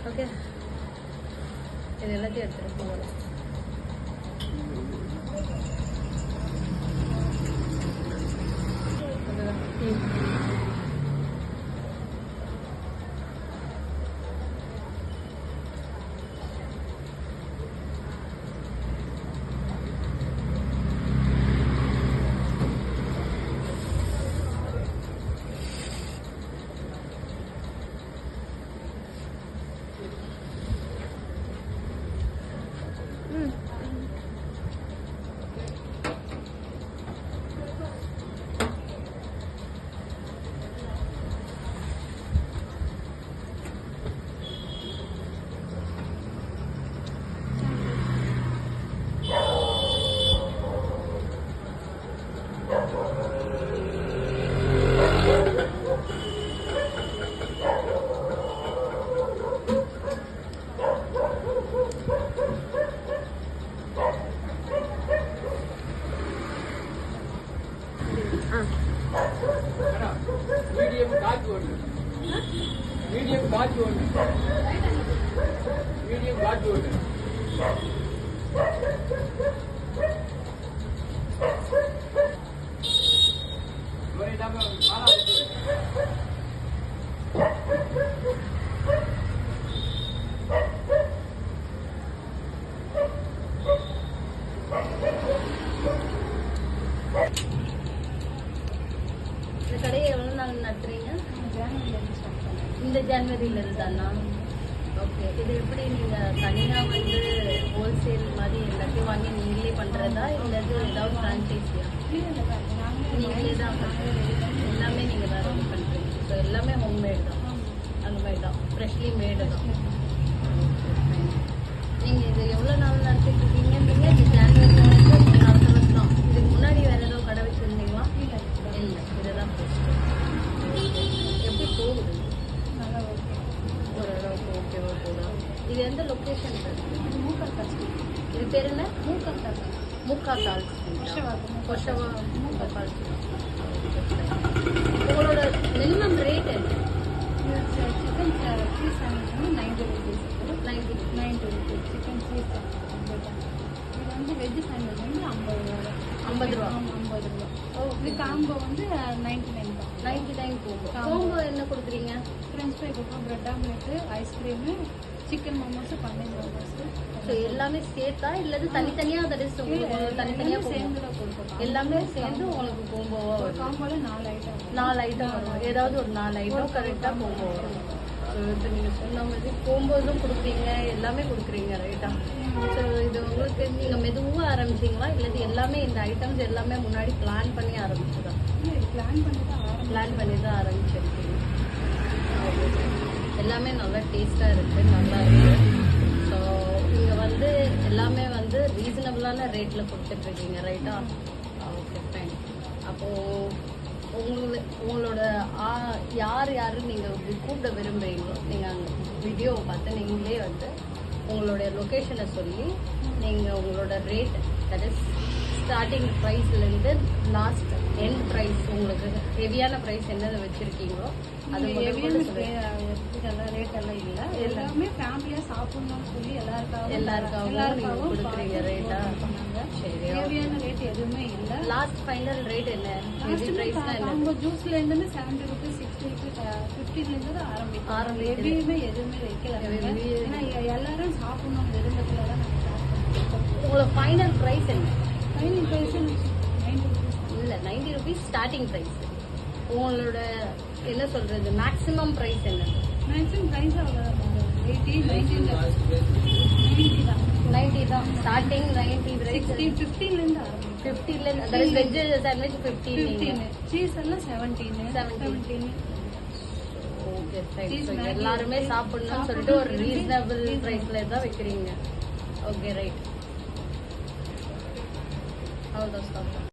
Okay, இது எல்லாத்தையும் எடுத்துகிட்டு போகலாம். மீடியம் காட்சி ஒன்று இந்த கடையை எவ்வளோ நாள் நடத்துறீங்க? இந்த ஜனவரியில இருந்தானா? ஓகே, இது எப்படி நீங்கள் தனியாக வந்து ஹோல்சேல் மாதிரி எல்லாத்தையும் வாங்கி நீங்களே பண்ணுறதா இல்லை ஏதாவது ஃப்ரான்ச்சைஸியா? நீங்களே தான் எல்லாமே நீங்கள் தான் ரெடி பண்ணுறீங்க. ஸோ எல்லாமே ஹோம்மேட் தான், அந்த மாதிரி தான், ஃப்ரெஷ்லி மேடு தான். நீங்கள் இது எவ்வளோ நாள் நடத்திட்டு இருக்கீங்க? நீங்கள் இது ஜனவரி 4 வருஷம். இதுக்கு முன்னாடி வேறு ஏதோ கடை வச்சுருந்தீங்களா? இல்லை, இதுதான் எப்படி போகுது? ஓரளவுக்கு ஓகேவா போகுதா? இது எந்த லொக்கேஷன்? இது பேர் என்ன? மூக்காத்தால் கொஷவா மூக்காத்தால். உங்களோட மினிமம் ரேட் என்ன? Chicken cheese sandwich 90 rupees. 90 rupees chicken cheese sandwich. இது வந்து வெஜ் சாண்ட்விச் வந்து 50 ரூபா. 50 ரூபா. 50 ரூபா. இது காம்போ வந்து 99 தான். 99 கோம்போ என்ன கொடுக்குறீங்க? ஃப்ரெஞ்ச் ஃப்ரை கொடுப்போம், bread omelette, ice cream, chicken momos, paneer momos. So எல்லாமே சேர்த்தா இல்லது தனித்தனியாக அதை உங்களுக்கு தனித்தனியாக சேர்ந்து தான் கொடுப்போம். எல்லாமே சேர்ந்து உங்களுக்கு கோம்போவாக வரும். காம்போவில் 4 ஐட்டம். 4 ஐட்டம் வரும். ஏதாவது ஒரு 4 ஐட்டம் கரெக்டாக கோம்போ வரும். ஸோ இப்போ நீங்கள் சொன்ன மாதிரி கோம்போஸும் கொடுக்குறீங்க, எல்லாமே கொடுக்குறீங்க ரைட்டா? ஸோ இது உங்களுக்கு நீங்கள் மெதுவாக ஆரம்பிச்சிங்களா இல்லது எல்லாமே இந்த ஐட்டம்ஸ் எல்லாமே முன்னாடி பிளான் பண்ணி ஆரம்பிச்சதா? பிளான் பண்ணி தான் ஆரம்பிச்சிருக்கீங்க. எல்லாமே நல்லா டேஸ்ட்டாக இருக்குது, நல்லா இருக்குது. ஸோ நீங்கள் வந்து எல்லாமே வந்து ரீசனபிளான ரேட்டில் கொடுத்துட்ருக்கீங்க ரைட்டா? Okay fine. அப்போது உங்களோட யார் நீங்கள் கூப்பிட விரும்புகிறீங்களோ நீங்கள் அங்கே வீடியோவை பார்த்து நீங்களே வந்து உங்களுடைய லொக்கேஷனை சொல்லி நீங்கள் உங்களோட ரேட், தட் இஸ் ஸ்டார்டிங் ப்ரைஸ்லேருந்து லாஸ்ட் எண்ட் ப்ரைஸ், உங்களுக்கு ஹெவியான ப்ரைஸ் என்னென்ன வச்சுருக்கீங்களோ அது இதெல்லாம் ரேட் எல்லாம் இல்லை. எல்லாமே ஃபேமிலியாக சாப்பிட்ணும்னு சொல்லி எல்லாருக்காகவும் கொடுக்குறீங்க ரேட்டா? சரி, ஹெவியான ரேட் எதுவுமே இல்லை. லாஸ்ட் ஃபைனல் ரேட் என்ன? நம்ம ஜூஸ்லேருந்து 70 rupees, 60 rupees, 50லேருந்து தான் ஆரம்பிக்கும். எதுவுமே வைக்கல. ஏன்னா எல்லாரும் சாப்பிடணும் விரும்பத்துல தான் நம்ம சாப்பிடுவோம். உங்களோட ஃபைனல் ப்ரைஸ் என்ன? Final price 90 rupees. இல்லை, 90 rupees ஸ்டார்டிங் ப்ரைஸ். உங்களோட என்ன சொல்கிறது மேக்ஸிமம் ப்ரைஸ் என்ன? மேக்ஸிமம் ப்ரைஸ் அவ்வளோதான், 80, 90 தான். 90 தான் ஸ்டார்டிங். 90 ப்ரைஸ் 15லேருந்து ஆரம்பிக்கும். 15லேருந்து, அதாவது வெஜ் சாண்ட்விச் 15, சீஸ் எல்லாம் 17. Okay fine. எல்லாருமே சாப்பிடணும்னு சொல்லிட்டு ஒரு ரீசனபிள் ப்ரைஸ்ல தான் வைக்கிறீங்க. Okay right. அவ்வளோதான் ஸ்டாப்.